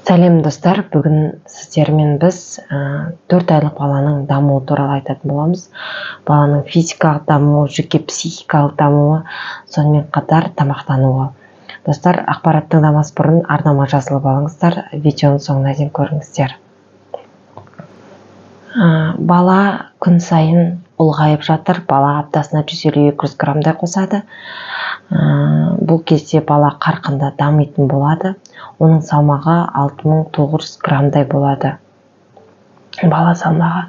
Сәлем достар, бүгін сіздермен біз 4 айлық баланың дамуы туралы айтатын боламыз. Баланың физикалық дамуы, жеке психикалық дамуы, сонымен қатар тамақтануы. Достар, ақпарат тыңдамас бұрын арнама жазылып алыңыздар, видеоның соңына дейін көріңіздер. Бала күн сайын ұлғайып жатыр, бала аптасына 150-200 граммдай қосады. Бұл кезде бала қарқынды дамитын болады. Оның салмағы 6900 граммдай болады. Бала салмағы.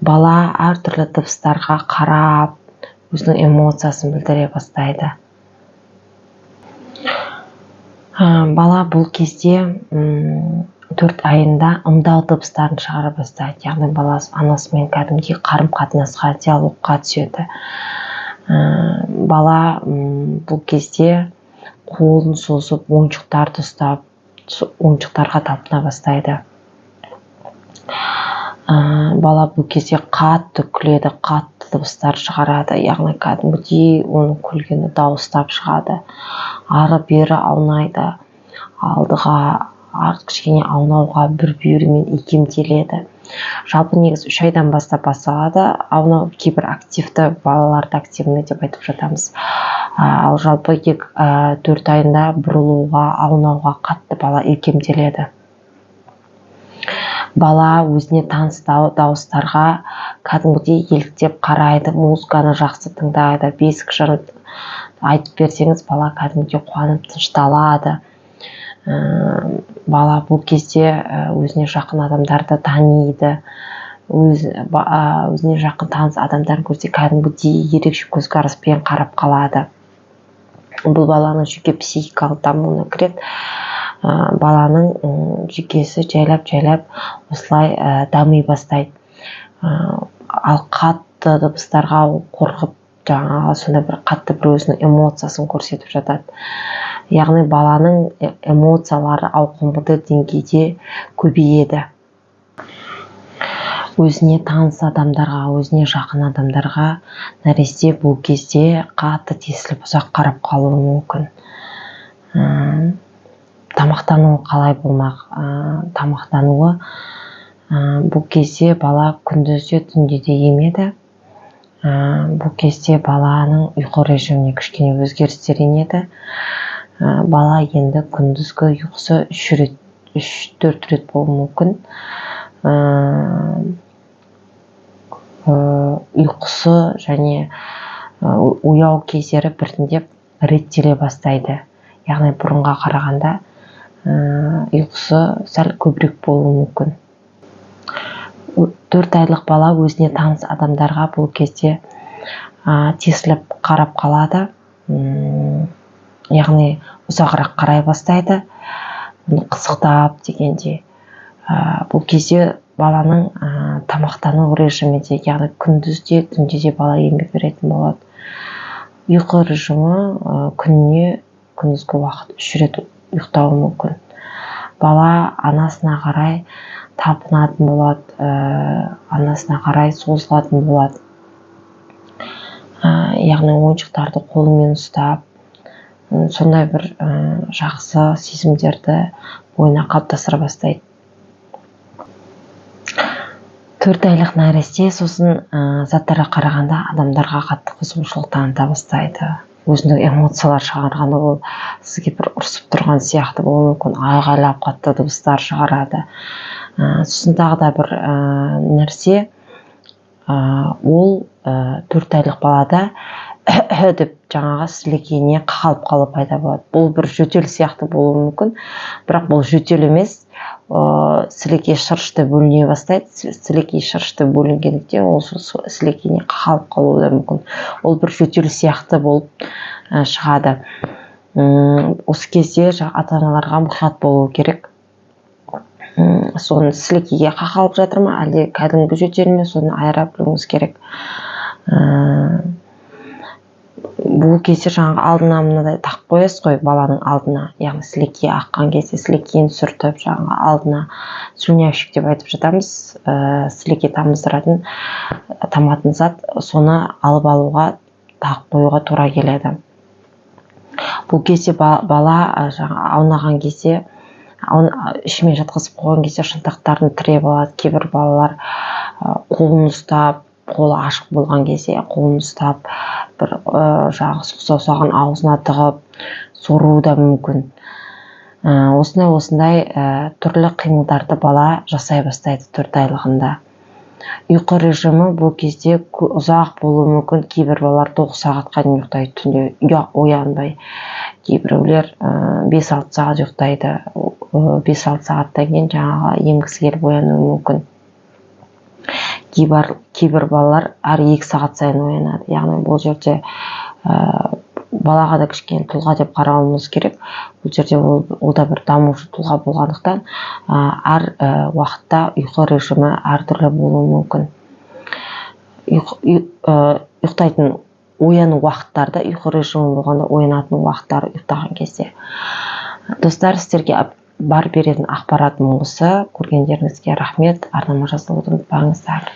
Бала әртүрлі дыбыстарға қарап, өзінің эмоциясын білдіре бастайды. Бала бұл кезде 4 айында ымдау дыбыстарын шығара бастайды. Яғни бала анасымен кәдімгідей қарым-қатынасқа, диалогқа түседі. Бала бұл кезде қолын созып, ойыншықтарды ұстап, ойыншықтарға талпына бастайды. Бала бұл кезде қатты күледі, қатты дыбыстар шығарады. Яғни кәдімгідей оның күлгені дауыстап шығады. Ары-бері аунайды, алдыға кішкене аунауға бір бүйірімен икемделеді. Жалпы негізі 3 айдан бастап басталады. Аунау кейбір активті, балаларды активный деп айтып жатамыз. Ал жалпы 4 айында бұрылуға, аунауға қатты бала икемделеді. Бала өзіне таныс дауыстарға кәдімгідей еліктеп қарайды, музыканы жақсы тыңдайды. Бесік жырын айтып берсеңіз, бала кәдімгідей қуанып тынышталады. Бала бұл кезде өзіне жақын адамдарды таниды. Өзіне жақын таныс адамдарын көрсе кәдімгідей ерекше көзқараспен қарап қалады. Бұл баланың жеке психикалық дамуына кіреді. Баланың жүйкесі жайлап осылай дами бастайды. Ал қатты дыбыстарға қорқып, сонда бір қатты бір өзінің эмоциясын көрсетіп жатады. Яғни баланың эмоциялары ауқымды деңгейде көбейеді. Өзіне таныс адамдарға, өзіне жақын адамдарға нәресте бұл кезде қатты тесіліп ұзақ қарап қалуы мүмкін. Тамақтануы қалай болмақ? Тамақтануы бұл кезде бала күндізде, түнде де емеді. Бұл кезде баланың ұйқы режиміне кішкене өзгерістер енеді. Бала енді күндізгі ұйқысы 3-4 рет болуы мүмкін. Ұйқысы және ояу кездері біртіндеп реттеле бастайды. Яғни бұрынға қарағанда ұйқысы сәл көбірек болуы мүмкін. 4 айлық бала өзіне таныс адамдарға бұл кезде тесіліп қарап қалады. Яғни ұзағырақ қарай бастайды. Қызықтап дегенде. Бұл кезде баланың тамақтану режимінде, яғни күндізде, түнде де бала еңбек беретін болады. Ұйқы режимі күндізгі уақыт 3 рет ұйықтауы мүмкін. Бала анасына қарай талпынатын болады, анасына қарай созылатын болады. Яғни ойыншықтарды қолымен ұстап, сондай бір жақсы сезімдерді бойына қалыптастыра бастайды. 4 айлық нәресте сосын заттарға қарағанда адамдарға қатты қызығушылық таныта бастайды. Өзінің эмоциялар шығарғанда ол сізге бір ұрсып тұрған сияқты болуы мүмкін, айғайлап қатты дыбыстар шығарады. Сосын тағы да бір нәрсе, ол 4 айлық балада деп жаңағы сілекейіне қағалып қалу пайда болады. Бұл бір жөтел сияқты болуы мүмкін, бірақ бұл жөтел емес. Сілекей шырышты бөліне бастайды. Сілекей шырышты бөлінгендіктен ол сілекейіне қағалып қалуы да мүмкін. Ол бір жөтел сияқты болып шығады. Осы кезде ата-аналарға мұқият болу керек. Соны сілекейге қағалып жатыр ма, әлде кәдімгі жөтел ме, соны айыра білуіңіз керек. Бұл кезде жаңағы алдына мынадай тақып қоясыз қой, баланың алдына, яғни сілекей аққан кезде сілекейін сүртіп, жаңағы алдына слюнявщик деп айтып жатамыз, сілекей таматын зат, соны алып алуға, тақып қоюға тура келеді. Бұл кезде бала аунаған кезде ішімен жатқызып қойған кезде шынтақтарын тіреп алады. Кейбір балалар қолын ұстап, қолы ашық болған кезде қолын ұстап, бір жаңағы сұқ саусағын аузына тығып соруы да мүмкін. Осындай түрлі қимылдарды бала жасай бастайды 4 айлығында. Ұйқы режимі бұл кезде ұзақ болуы мүмкін. Кейбір балалар 9 сағатқа дейін ұйықтайды, түнде оянбай. Кейбіреулер 5-6 сағат ұйықтайды. 5-6 сағаттан кейін жаңағы емгісі келіп оянуы мүмкін. Кейбір балалар әр 2 сағат сайын оянады. Яғни бұл жерде балаға да кішкене тұлға деп қарауымыз керек. Бұл жерде ол да бір дамушы тұлға болғандықтан әр уақытта ұйқы режимі әртүрлі болуы мүмкін. Ұйықтайтын ояну уақыттарда, ұйқы режимі болғанда оянатын уақыттары ұйықтаған кезде. Достар, сіздерге бар беретін ақпаратым осы. Көргендеріңізге рахмет. Арнама жазылуды ұмытпаңыздар.